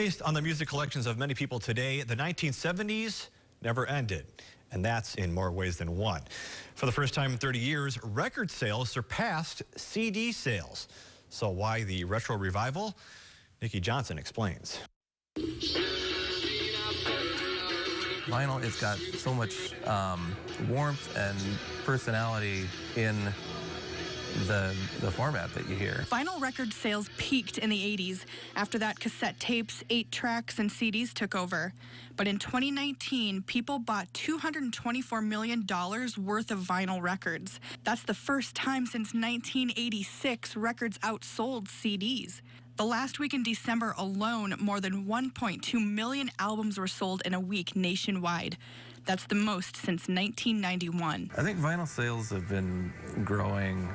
Based on the music collections of many people today, the 1970s never ended. And that's in more ways than one. For the first time in 30 years, record sales surpassed CD sales. So why the retro revival? Nikki Johnson explains. Vinyl, it's got so much warmth and personality in the format that you hear. Vinyl record sales peaked in the 80s. After that, cassette tapes, 8-tracks, and CDs took over. But in 2019, people bought $224 million worth of vinyl records. That's the first time since 1986 records outsold CDs. The last week in December alone, more than 1.2 million albums were sold in a week nationwide. That's the most since 1991. I think vinyl sales have been growing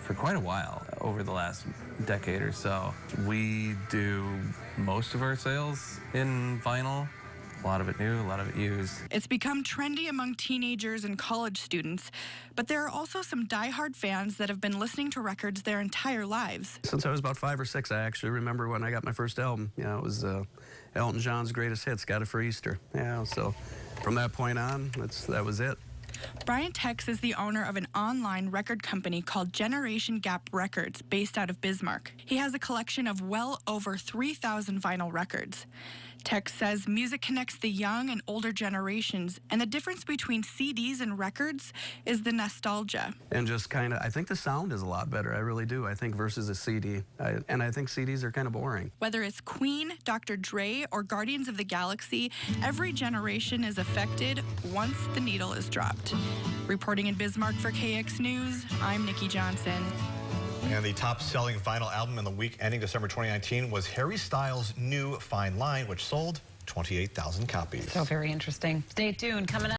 for quite a while, over the last decade or so. We do most of our sales in vinyl. A lot of it new, a lot of it used. It's become trendy among teenagers and college students, but there are also some diehard fans that have been listening to records their entire lives. Since I was about 5 or 6, I actually remember when I got my first album. Yeah, it was Elton John's Greatest Hits, Got It for Easter. Yeah, so from that point on, that was it. Brian Tex is the owner of an online record company called Generation Gap Records, based out of Bismarck. He has a collection of well over 3,000 vinyl records. Tex says music connects the young and older generations, and the difference between CDs and records is the nostalgia. And just kind of, I think the sound is a lot better, I really do, I think, versus a CD. And I think CDs are kind of boring. Whether it's Queen, Dr. Dre, or Guardians of the Galaxy, every generation is affected once the needle is dropped. Reporting in Bismarck for KX News, I'm Nikki Johnson. And the top-selling vinyl album in the week ending December 2019 was Harry Styles' new Fine Line, which sold 28,000 copies. So very interesting. Stay tuned. Coming up.